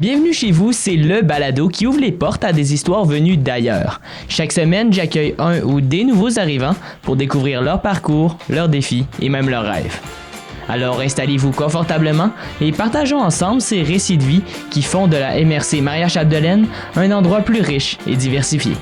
Bienvenue chez vous, c'est le balado qui ouvre les portes à des histoires venues d'ailleurs. Chaque semaine, j'accueille un ou des nouveaux arrivants pour découvrir leur parcours, leurs défis et même leurs rêves. Alors installez-vous confortablement et partageons ensemble ces récits de vie qui font de la MRC Maria-Chapdelaine un endroit plus riche et diversifié.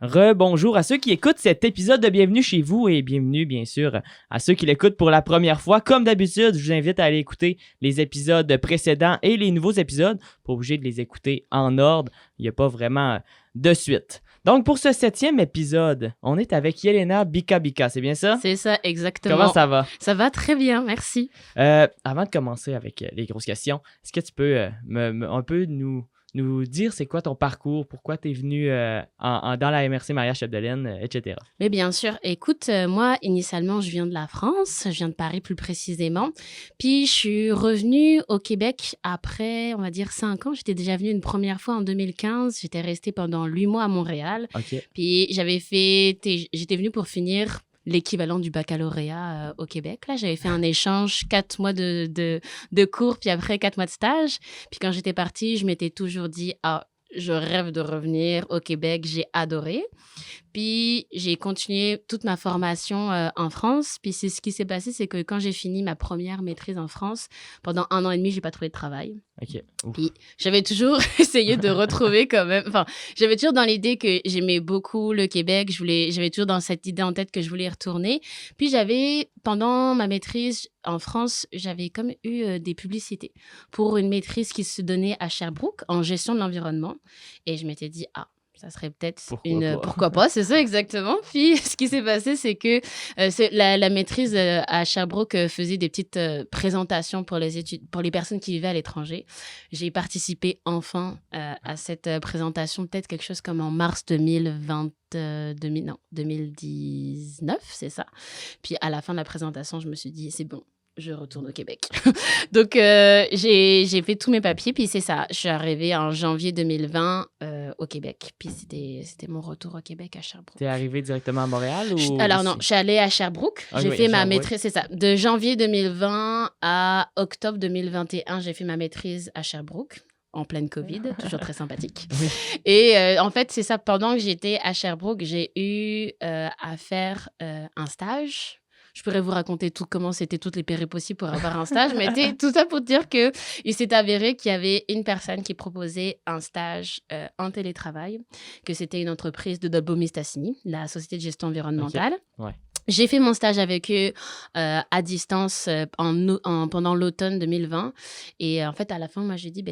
Rebonjour à ceux qui écoutent cet épisode de Bienvenue chez vous et bienvenue bien sûr à ceux qui l'écoutent pour la première fois. Comme d'habitude, je vous invite à aller écouter les épisodes précédents et les nouveaux épisodes. Pas obligé de les écouter en ordre, il n'y a pas vraiment de suite. Donc pour ce 7e épisode, on est avec Yelena Bika-Bika, c'est bien ça? C'est ça, exactement. Comment ça va? Ça va très bien, merci. Avant de commencer avec les grosses questions, est-ce que tu peux un peu nous dire c'est quoi ton parcours, pourquoi tu es venu dans la MRC Maria-Chapdelaine, etc. Mais bien sûr, écoute, moi, initialement, je viens de la France, je viens de Paris plus précisément, puis je suis revenue au Québec après, on va dire, 5 ans. J'étais déjà venue une première fois en 2015, j'étais restée pendant 8 mois à Montréal, OK. puis j'étais venue pour finir l'équivalent du baccalauréat au Québec. Là, j'avais fait un échange, 4 mois de cours, puis après 4 mois de stage. Puis quand j'étais partie, je m'étais toujours dit, je rêve de revenir au Québec, j'ai adoré. Puis j'ai continué toute ma formation en France. Puis c'est ce qui s'est passé, c'est que quand j'ai fini ma première maîtrise en France, pendant 1 an et demi, j'ai pas trouvé de travail. OK. Ouf. Puis j'avais toujours essayé de retrouver quand même... Enfin, j'avais toujours dans l'idée que j'aimais beaucoup le Québec. J'avais toujours dans cette idée en tête que je voulais y retourner. Puis pendant ma maîtrise en France, j'avais comme eu des publicités pour une maîtrise qui se donnait à Sherbrooke en gestion de l'environnement. Et je m'étais dit, ça serait peut-être Pourquoi pas, c'est ça exactement. Puis ce qui s'est passé, c'est que la maîtrise à Sherbrooke faisait des petites présentations pour les personnes qui vivaient à l'étranger. J'ai participé enfin à cette présentation, peut-être quelque chose comme en mars 2019, c'est ça. Puis à la fin de la présentation, je me suis dit, c'est bon. Je retourne au Québec. Donc, j'ai fait tous mes papiers, puis c'est ça. Je suis arrivée en janvier 2020 au Québec, puis c'était mon retour au Québec à Sherbrooke. T'es arrivée directement à Montréal ou... Alors non, je suis allée à Sherbrooke. J'ai fait ma maîtrise, c'est ça. De janvier 2020 à octobre 2021, j'ai fait ma maîtrise à Sherbrooke. En pleine COVID, toujours très sympathique. Oui. Et en fait, c'est ça, pendant que j'étais à Sherbrooke, j'ai eu à faire un stage. Je pourrais vous raconter comment c'était toutes les péripéties pour avoir un stage, mais tout ça pour dire qu'il s'est avéré qu'il y avait une personne qui proposait un stage en télétravail, que c'était une entreprise de Dolbeau-Mistassini, la société de gestion environnementale. Okay. Ouais. J'ai fait mon stage avec eux à distance pendant l'automne 2020. Et en fait, à la fin, moi, j'ai dit,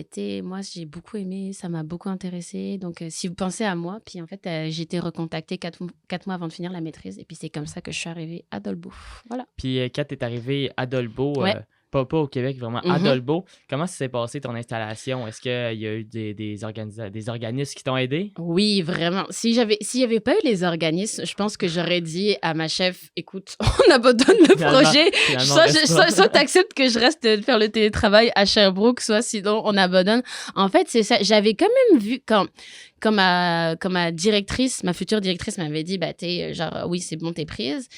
moi, j'ai beaucoup aimé, ça m'a beaucoup intéressée. Donc, si vous pensez à moi, puis en fait, j'ai été recontactée 4 mois avant de finir la maîtrise. Et puis, c'est comme ça que je suis arrivée à Dolbeau. Voilà. Puis, quand tu es arrivée à Dolbeau, ouais. Pas au Québec, vraiment à Dolbeau, comment ça s'est passé ton installation? Est-ce qu'il y a eu des organismes qui t'ont aidé? Oui, vraiment. S'il y avait pas eu les organismes, je pense que j'aurais dit à ma chef, écoute, on abandonne le projet. Soit tu acceptes que je reste faire le télétravail à Sherbrooke, soit sinon on abandonne. En fait, c'est ça. J'avais quand même vu quand ma directrice, ma future directrice m'avait dit, oui, c'est bon, t'es prise.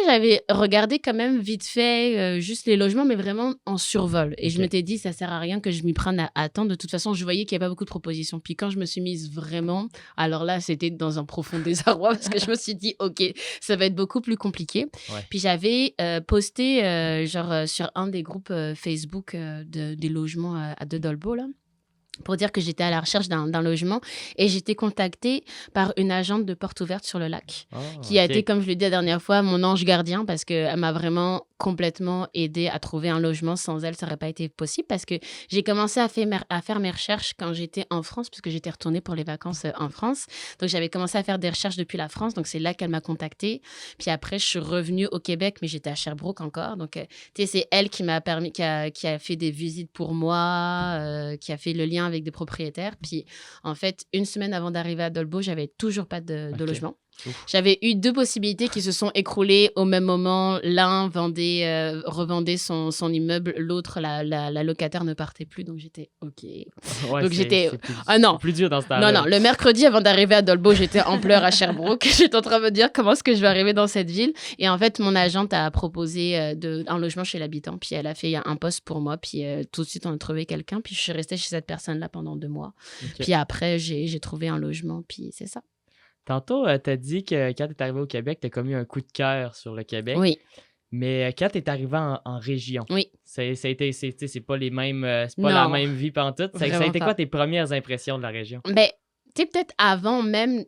J'avais regardé quand même vite fait juste les logements, mais vraiment en survol. Et je m'étais dit, ça sert à rien que je m'y prenne à attendre. De toute façon, je voyais qu'il n'y avait pas beaucoup de propositions. Puis quand je me suis mise vraiment, alors là, c'était dans un profond désarroi parce que je me suis dit, OK, ça va être beaucoup plus compliqué. Ouais. Puis j'avais posté sur un des groupes Facebook des logements à Dolbeau, là, pour dire que j'étais à la recherche d'un logement et j'étais contactée par une agente de porte ouverte sur le lac qui a été, comme je l'ai dit la dernière fois, mon ange gardien parce qu'elle m'a vraiment complètement aidée à trouver un logement. Sans elle, ça n'aurait pas été possible parce que j'ai commencé à faire mes recherches quand j'étais en France puisque j'étais retournée pour les vacances en France. Donc, j'avais commencé à faire des recherches depuis la France. Donc, c'est là qu'elle m'a contactée. Puis après, je suis revenue au Québec, mais j'étais à Sherbrooke encore. Donc, c'est elle qui m'a permis, qui a fait des visites pour moi, qui a fait le lien avec des propriétaires. Puis, en fait, une semaine avant d'arriver à Dolbeau, j'avais toujours pas de logement. Ouf. J'avais eu 2 possibilités qui se sont écroulées au même moment. L'un revendait son immeuble, l'autre, la locataire ne partait plus, donc j'étais OK. Ouais, Donc j'étais... Ah non. Plus dur dans ce temps-là. Non, le mercredi, avant d'arriver à Dolbeau, j'étais en pleurs à Sherbrooke. J'étais en train de me dire comment est-ce que je vais arriver dans cette ville. Et en fait, mon agente a proposé un logement chez l'habitant, puis elle a fait un poste pour moi, puis tout de suite, on a trouvé quelqu'un, puis je suis restée chez cette personne-là pendant 2 mois. Okay. Puis après, j'ai trouvé un logement, puis c'est ça. Tantôt, tu as dit que quand tu es arrivé au Québec, tu as commis un coup de cœur sur le Québec. Oui. Mais quand tu es arrivé en région, oui. c'est pas les mêmes, c'est pas la même vie pantoute. Ça a été quoi tes premières impressions de la région? Ben, tu sais, peut-être avant même,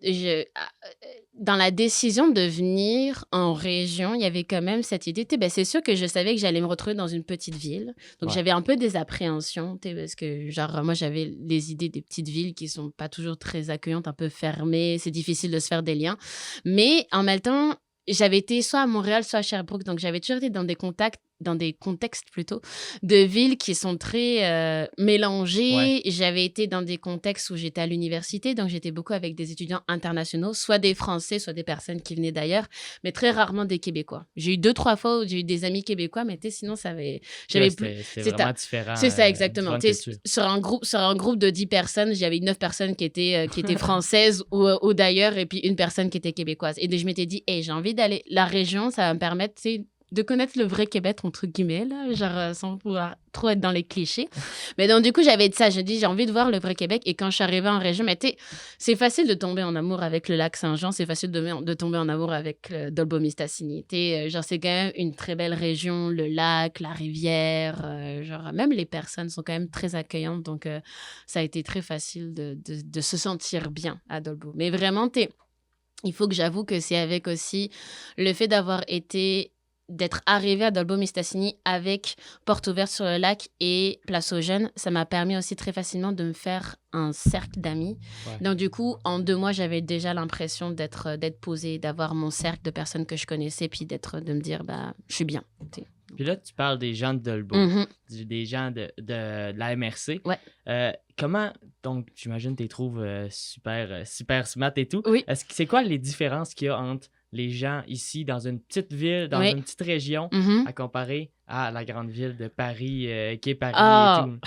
dans la décision de venir en région, il y avait quand même cette idée. Ben, c'est sûr que je savais que j'allais me retrouver dans une petite ville. Donc, j'avais un peu des appréhensions, parce que, genre, moi, j'avais les idées des petites villes qui sont pas toujours très accueillantes, un peu fermées. C'est difficile de se faire des liens. Mais en même temps, j'avais été soit à Montréal, soit à Sherbrooke. Donc, j'avais toujours été dans des contextes plutôt de villes qui sont très mélangées. Ouais. J'avais été dans des contextes où j'étais à l'université, donc j'étais beaucoup avec des étudiants internationaux, soit des Français, soit des personnes qui venaient d'ailleurs, mais très rarement des Québécois. J'ai eu 2-3 fois où j'ai eu des amis québécois, mais sinon C'était vraiment différent. C'est ça, exactement. Sur un groupe de 10 personnes, j'avais 9 personnes qui étaient françaises ou d'ailleurs, et puis une personne qui était québécoise. Et je m'étais dit, hey, j'ai envie d'aller. La région, ça va me permettre, de connaître le vrai Québec, entre guillemets, là, genre sans pouvoir trop être dans les clichés. Mais donc, du coup, j'avais dit ça. J'ai dit, j'ai envie de voir le vrai Québec. Et quand je suis arrivée en région, mais c'est facile de tomber en amour avec le lac Saint-Jean. C'est facile de tomber en amour avec Dolbeau-Mistassini. Genre, c'est quand même une très belle région. Le lac, la rivière, genre, même les personnes sont quand même très accueillantes. Donc, ça a été très facile de se sentir bien à Dolbeau. Mais vraiment, il faut que j'avoue que c'est avec aussi le fait d'être arrivée à Dolbeau-Mistassini avec Porte ouverte sur le lac et Place aux Jeunes, ça m'a permis aussi très facilement de me faire un cercle d'amis. Ouais. Donc, du coup, en 2 mois, j'avais déjà l'impression d'être posée, d'avoir mon cercle de personnes que je connaissais, puis de me dire, je suis bien. Puis là, tu parles des gens de Dolbeau, des gens de la MRC. Ouais. Comment, donc, j'imagine que tu les trouves super smart et tout. Oui. C'est quoi les différences qu'il y a entre les gens ici dans une petite ville, dans une petite région, à comparer à la grande ville de Paris, qui est Paris et tout?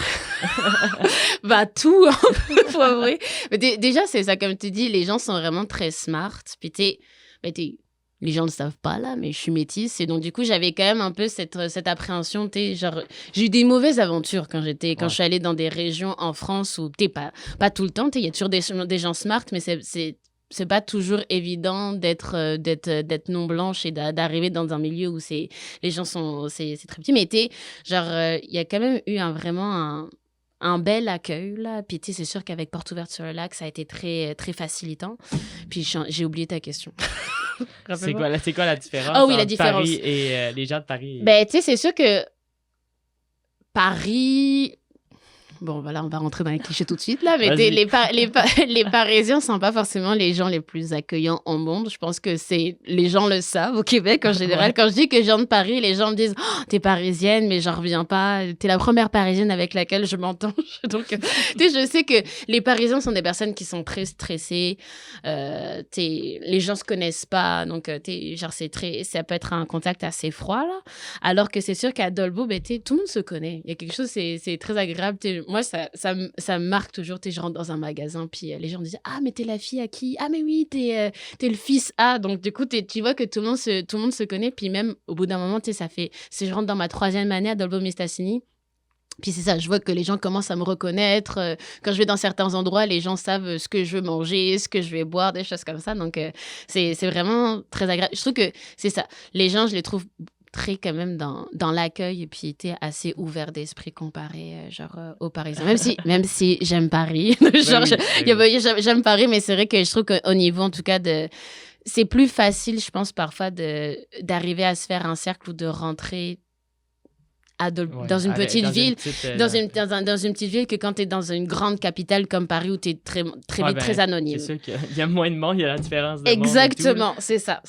Tout, faut avouer. Mais déjà, c'est ça, comme tu dis, les gens sont vraiment très smart. Puis les gens ne le savent pas, là, mais je suis métisse. Et donc, du coup, j'avais quand même un peu cette appréhension. Genre, j'ai eu des mauvaises aventures quand je suis allée dans des régions en France où, pas tout le temps, il y a toujours des gens smart, mais c'est pas toujours évident d'être non blanche et d'arriver dans un milieu où les gens c'est très petit. Mais genre, il y a quand même eu vraiment un bel accueil, là. Puis, c'est sûr qu'avec Porte ouverte sur le lac, ça a été très, très facilitant. Puis, j'ai oublié ta question. C'est quoi la différence entre Paris et les gens de Paris? Ben, c'est sûr que Paris... Bon, voilà, on va rentrer dans les clichés tout de suite, là. Mais les Parisiens ne sont pas forcément les gens les plus accueillants au monde. Je pense que les gens le savent au Québec, en général. Quand je dis que je viens de Paris, les gens me disent oh, « T'es parisienne, mais j'en reviens pas. T'es la première Parisienne avec laquelle je m'entends. » Donc, je sais que les Parisiens sont des personnes qui sont très stressées. Les gens ne se connaissent pas. Donc, genre, ça peut être un contact assez froid, là. Alors que c'est sûr qu'à Dolbeau, tout le monde se connaît. Il y a quelque chose, c'est très agréable. Moi, ça me marque toujours. Je rentre dans un magasin, puis les gens me disent « Ah, mais t'es la fille à qui? Ah, mais oui, t'es le fils à... » Donc, du coup, tu vois que tout le monde se connaît. Puis même, au bout d'un moment, je rentre dans ma 3e année à Dolbeau-Mistassini. Puis c'est ça, je vois que les gens commencent à me reconnaître. Quand je vais dans certains endroits, les gens savent ce que je veux manger, ce que je vais boire, des choses comme ça. Donc, c'est vraiment très agréable. Je trouve que c'est ça. Les gens, je les trouve très quand même dans l'accueil et puis était assez ouvert d'esprit comparé aux Parisiens. Même si j'aime Paris. J'aime Paris, mais c'est vrai que je trouve qu'au niveau, en tout cas, c'est plus facile, je pense, parfois d'arriver à se faire un cercle ou de rentrer dans une petite ville, dans une petite ville que quand tu es dans une grande capitale comme Paris où tu es très vite très anonyme. C'est sûr qu'il y a moins de monde, il y a la différence de Exactement, monde c'est ça.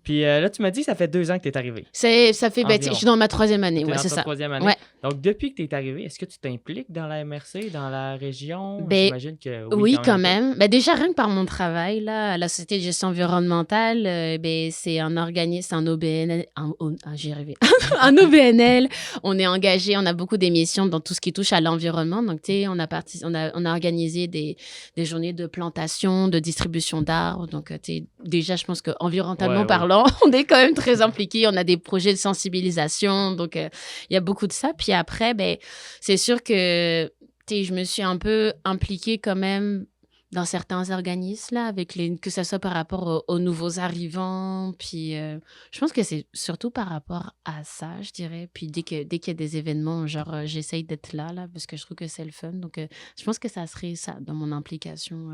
Puis là, tu m'as dit que ça fait 2 ans que tu es arrivé. Je suis dans ma 3e année, ouais, c'est ça. 3e année. Ouais. Donc, depuis que tu es arrivé, est-ce que tu t'impliques dans la MRC, dans la région? Ben, J'imagine que oui, quand un peu. même. Ben, déjà, rien que par mon travail, là, à la Société de gestion environnementale, ben, c'est un organisme, un OBNL, j'y arrivé, un OBNL. On est engagé, on a beaucoup d'émissions dans tout ce qui touche à l'environnement. Donc, tu sais, on a organisé des journées de plantation, de distribution d'arbres. Donc, tu sais, déjà, je pense qu'environnementalement parlant, on est quand même très impliqués. On a des projets de sensibilisation. Donc, il y a beaucoup de ça. Puis après, ben, c'est sûr que je me suis un peu impliquée quand même dans certains organismes, là, que ce soit par rapport aux nouveaux arrivants. Puis je pense que c'est surtout par rapport à ça, je dirais. Puis dès qu'il y a des événements, genre, j'essaye d'être là, parce que je trouve que c'est le fun. Donc, je pense que ça serait ça dans mon implication,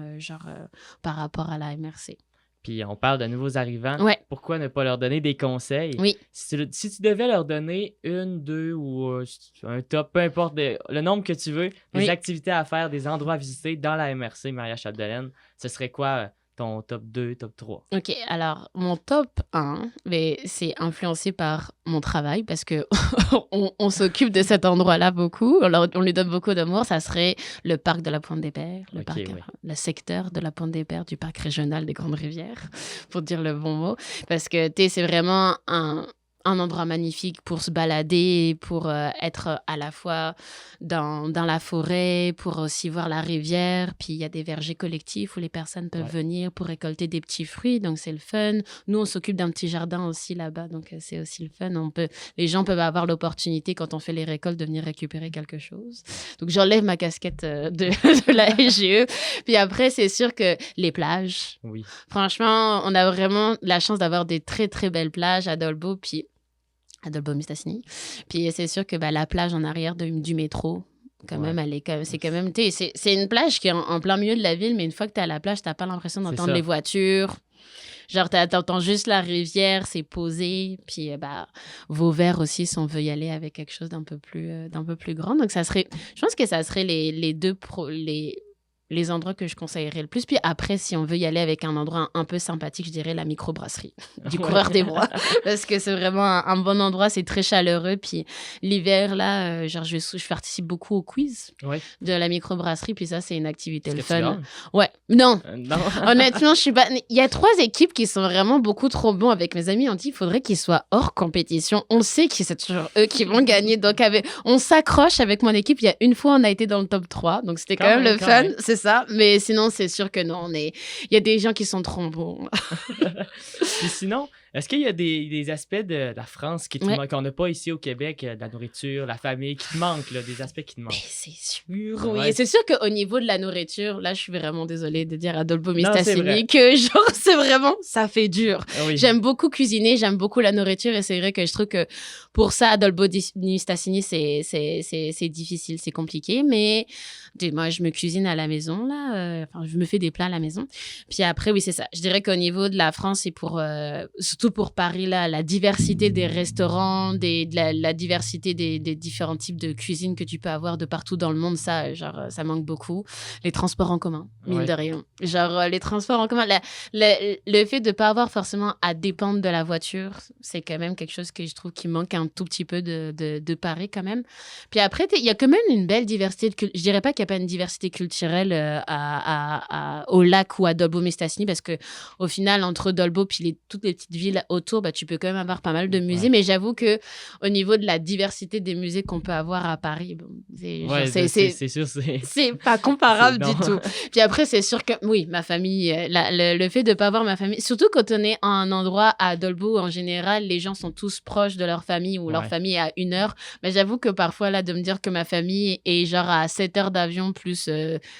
par rapport à la MRC. Puis on parle de nouveaux arrivants. Ouais. Pourquoi ne pas leur donner des conseils? Oui. Si tu devais leur donner une, deux ou un top, peu importe le nombre que tu veux, des activités à faire, des endroits à visiter dans la MRC Maria-Chapdelaine, ce serait quoi ton top 2, top 3? OK, alors mon top 1, c'est influencé par mon travail parce que on s'occupe de cet endroit-là beaucoup. On lui donne beaucoup d'amour. Ça serait le parc de la Pointe-des-Pères, le secteur de la Pointe-des-Pères du parc régional des Grandes Rivières, pour dire le bon mot. Parce que, c'est vraiment un endroit magnifique pour se balader, pour être à la fois dans la forêt, pour aussi voir la rivière. Puis il y a des vergers collectifs où les personnes peuvent venir pour récolter des petits fruits, donc c'est le fun. Nous, on s'occupe d'un petit jardin aussi là-bas, donc c'est aussi le fun. Les gens peuvent avoir l'opportunité, quand on fait les récoltes, de venir récupérer quelque chose. Donc j'enlève ma casquette de la SGE. Puis après, c'est sûr que les plages. Oui. Franchement, on a vraiment la chance d'avoir des très, très belles plages à Dolbeau, puis à Dolbeau-Mistassini. Puis c'est sûr que la plage en arrière du métro, quand même, c'est quand même, c'est une plage qui est en plein milieu de la ville, mais une fois que tu es à la plage, tu n'as pas l'impression d'entendre les voitures. Genre, tu entends juste la rivière, c'est posé. Puis, Vauvert aussi, si on veut y aller avec quelque chose d'un peu plus grand. Donc, je pense que ça serait les endroits que je conseillerais le plus. Puis après, si on veut y aller avec un endroit un peu sympathique, je dirais la microbrasserie du Coureur des Bois. Parce que c'est vraiment un bon endroit, c'est très chaleureux. Puis l'hiver, là, je participe beaucoup au quiz de la microbrasserie. Puis ça, c'est une activité le fun. Ouais. Non. Honnêtement, je suis pas... Il y a 3 équipes qui sont vraiment beaucoup trop bons. Avec mes amis, on dit qu'il faudrait qu'ils soient hors compétition. On sait que c'est toujours eux qui vont gagner. Donc, on s'accroche avec mon équipe. Il y a une fois, on a été dans le top 3. Donc, c'était quand même le fun. C'est ça, mais sinon, c'est sûr que non. Il y a des gens qui sont trop bons. Puis sinon, est-ce qu'il y a des aspects de la France qu'on n'a pas ici au Québec, de la nourriture, la famille, qui te manquent, là, des aspects qui te manquent? Mais c'est sûr, oui. C'est sûr qu'au niveau de la nourriture, là, je suis vraiment désolée de dire à Dolbeau-Mistassini que, genre, c'est vraiment, ça fait dur. Oui. J'aime beaucoup cuisiner, j'aime beaucoup la nourriture, et c'est vrai que je trouve que pour ça, à Dolbeau-Mistassini, c'est difficile, c'est compliqué, mais moi, je me cuisine à la maison, là. Je me fais des plats à la maison. Puis après, oui, c'est ça. Je dirais qu'au niveau de la France, et surtout pour Paris, là, la diversité des restaurants, la diversité des différents types de cuisine que tu peux avoir de partout dans le monde, ça manque beaucoup. Les transports en commun, mine de rien. Genre, les transports en commun, le fait de ne pas avoir forcément à dépendre de la voiture, c'est quand même quelque chose que je trouve qui manque un tout petit peu de Paris, quand même. Puis après, il y a quand même une belle diversité. Je dirais pas qu'il n'y a pas une diversité culturelle au lac ou à Dolbeau-Mistassini, parce qu'au final, entre Dolbeau puis toutes les petites villes autour, tu peux quand même avoir pas mal de musées. Mais j'avoue qu'au niveau de la diversité des musées qu'on peut avoir à Paris, c'est sûr, c'est pas comparable du tout. Puis après, c'est sûr que, oui, ma famille, le fait de pas avoir ma famille, surtout quand on est à un endroit à Dolbeau, en général, les gens sont tous proches de leur famille ou leur famille est à 1 heure. Mais j'avoue que parfois, là, de me dire que ma famille est genre à 7 heures d'avion plus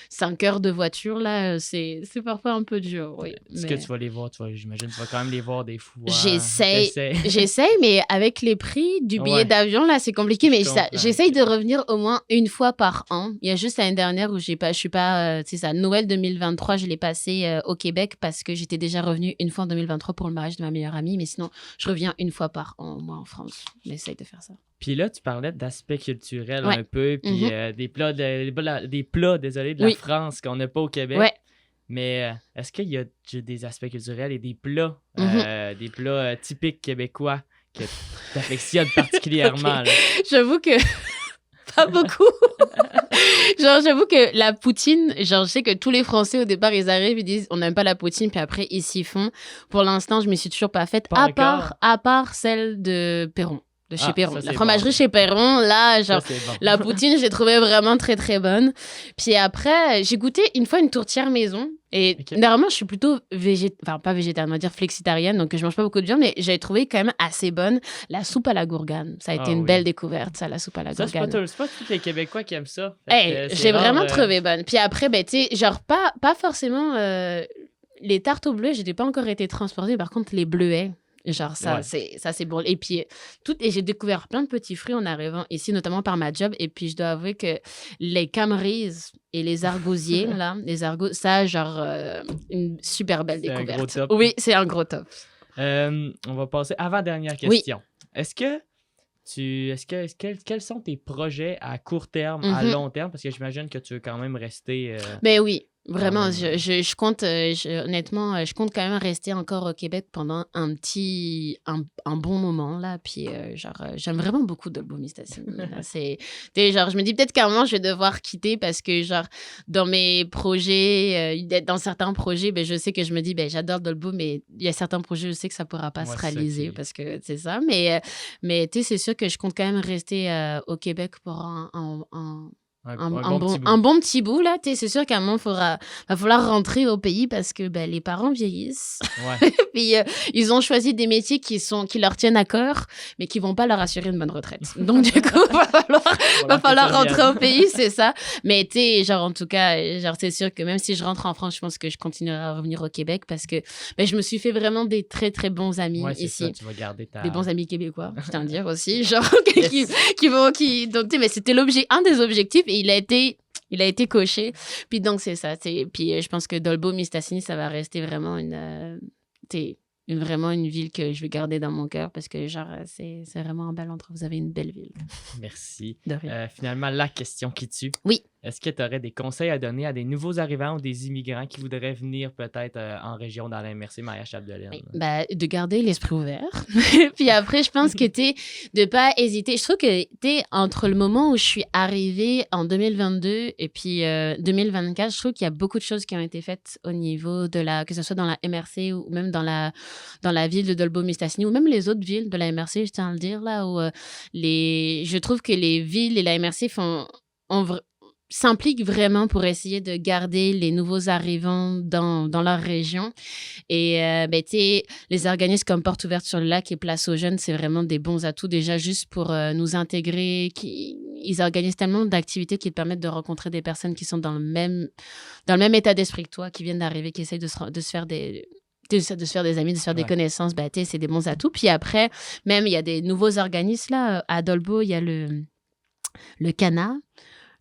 5 heures de voiture, là, c'est parfois un peu dur, oui. Est-ce que tu vas les voir? J'imagine que tu vas quand même les voir des fois. J'essaie, mais avec les prix du billet d'avion, là, c'est compliqué. Mais j'essaye de revenir au moins une fois par an. Il y a juste l'année dernière où je suis pas, tu sais, ça, Noël 2023, je l'ai passé au Québec parce que j'étais déjà revenue une fois en 2023 pour le mariage de ma meilleure amie. Mais sinon, je reviens une fois par an, moi, en France. J'essaye de faire ça. Puis là, tu parlais d'aspects culturels un peu, puis des plats, désolé, de la France qu'on n'a pas au Québec. Ouais. Mais est-ce qu'il y a des aspects culturels et des plats typiques québécois que tu affectionnes particulièrement? J'avoue que pas beaucoup. Genre, j'avoue que la poutine, genre, je sais que tous les Français, au départ, ils arrivent, ils disent, on n'aime pas la poutine, puis après, ils s'y font. Pour l'instant, je ne me suis toujours pas faite, à part celle de Perron. De chez Perron. La fromagerie chez Perron, là, genre, la poutine, j'ai trouvé vraiment très, très bonne. Puis après, j'ai goûté une fois une tourtière maison. Et normalement, je suis plutôt pas végétarienne, on va dire flexitarienne, donc je mange pas beaucoup de viande, mais j'ai trouvé quand même assez bonne la soupe à la gourgane. Ça a été une belle découverte, ça, la soupe à la gourgane. C'est pas tous les Québécois qui aiment ça. J'ai vraiment trouvé bonne. Puis après, ben, tu sais, genre, pas forcément les tartes aux bleuets, j'ai pas encore été transportée, par contre, les bleuets. Genre, ça, c'est bon. Et puis, j'ai découvert plein de petits fruits en arrivant ici, notamment par ma job. Et puis, je dois avouer que les camerises et les argousiers, là, ça, genre, une super belle découverte. Un gros top. Oui, c'est un gros top. On va passer avant-dernière question. Oui. Quels sont tes projets à court terme, à long terme? Parce que j'imagine que tu veux quand même rester... Ben oui. Vraiment, je compte, honnêtement, je compte quand même rester encore au Québec pendant un bon moment, là. Puis, j'aime vraiment beaucoup Dolbeau-Mistassini. Genre, je me dis peut-être qu'à un moment, je vais devoir quitter parce que, genre, dans mes projets, dans certains projets, ben, je sais que je me dis, ben, j'adore Dolbeau, mais il y a certains projets, je sais que ça ne pourra pas se réaliser parce que c'est ça. Mais tu sais, c'est sûr que je compte quand même rester au Québec pour un bon petit bout, là. C'est sûr qu'à un moment, va falloir rentrer au pays parce que ben, les parents vieillissent. Ouais. Puis, ils ont choisi des métiers qui leur tiennent à cœur, mais qui ne vont pas leur assurer une bonne retraite. Donc, du coup, va falloir rentrer au pays, c'est ça. Mais, tu sais, genre, en tout cas, genre, c'est sûr que même si je rentre en France, je pense que je continuerai à revenir au Québec parce que ben, je me suis fait vraiment des très, très bons amis ici. Ça, tu vas garder des bons amis québécois, je tiens à le dire aussi. Genre, donc, tu sais, mais c'était un des objectifs et il a été coché. Puis donc, c'est ça. Puis je pense que Dolbeau-Mistassini, ça va rester vraiment vraiment une ville que je vais garder dans mon cœur parce que, genre, c'est vraiment un bel endroit. Vous avez une belle ville. Merci. Finalement, la question qui tue. Oui. Est-ce que tu aurais des conseils à donner à des nouveaux arrivants ou des immigrants qui voudraient venir peut-être en région dans la MRC Maria-Chapdelaine? Oui. De garder l'esprit ouvert. Puis après, je pense que de ne pas hésiter. Je trouve que entre le moment où je suis arrivée en 2022 et puis 2024, je trouve qu'il y a beaucoup de choses qui ont été faites au niveau que ce soit dans la MRC ou même dans la ville de Dolbeau-Mistassini ou même les autres villes de la MRC, je tiens à le dire, là, où je trouve que les villes et la MRC s'impliquent vraiment pour essayer de garder les nouveaux arrivants dans leur région. Et les organismes comme Porte ouverte sur le lac et Place aux jeunes, c'est vraiment des bons atouts déjà juste pour nous intégrer. Ils organisent tellement d'activités qui te permettent de rencontrer des personnes qui sont dans le même état d'esprit que toi, qui viennent d'arriver, qui essayent de se faire des amis, de se faire des connaissances, c'est des bons atouts. Puis après, même, il y a des nouveaux organismes. Là, à Dolbeau, il y a le CANA,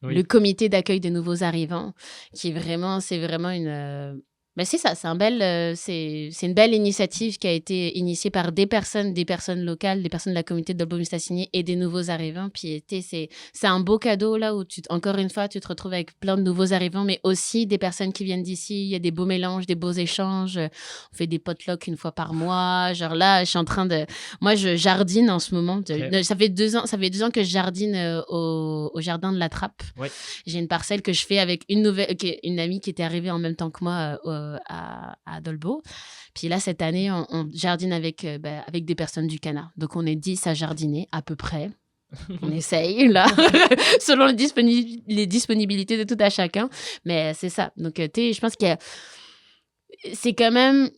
le comité d'accueil des nouveaux arrivants, c'est vraiment une... c'est ça, c'est une belle initiative qui a été initiée par des personnes locales, des personnes de la communauté de Dolbeau-Mistassini et des nouveaux arrivants. Puis c'est un beau cadeau là où encore une fois, tu te retrouves avec plein de nouveaux arrivants, mais aussi des personnes qui viennent d'ici. Il y a des beaux mélanges, des beaux échanges. On fait des potlucks une fois par mois. Genre là, je suis en train de... Moi, je jardine en ce moment. Ça fait 2 ans que je jardine au jardin de la Trappe. Ouais. J'ai une parcelle que je fais avec une amie qui était arrivée en même temps que moi à Dolbeau. Puis là, cette année, on jardine avec des personnes du CANA. Donc, on est 10 à jardiner, à peu près. On essaye, là, selon les disponibilités de tout à chacun. Mais c'est ça. Donc, je pense que c'est quand même...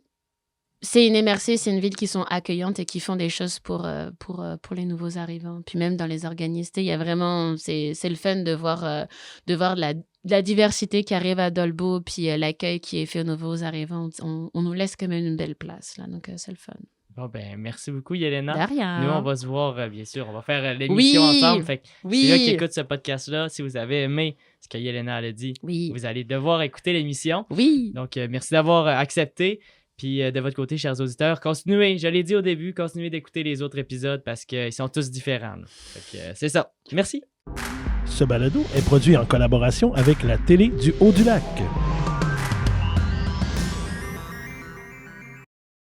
C'est une MRC, c'est une ville qui sont accueillantes et qui font des choses pour les nouveaux arrivants. Puis même dans les organismes, il y a vraiment... C'est le fun de voir la diversité qui arrive à Dolbeau, puis l'accueil qui est fait aux nouveaux arrivants. On nous laisse quand même une belle place, là. Donc, c'est le fun. Bon, merci beaucoup, Yelena. De rien. Nous, on va se voir, bien sûr. On va faire l'émission ensemble. Fait que c'est là qui écoute ce podcast-là. Si vous avez aimé ce que Yelena a dit, vous allez devoir écouter l'émission. Oui. Donc, merci d'avoir accepté. Puis de votre côté, chers auditeurs, continuez, je l'ai dit au début, continuez d'écouter les autres épisodes parce qu'ils sont tous différents. Fait que, c'est ça. Merci. Ce balado est produit en collaboration avec la Télé du Haut-du-Lac.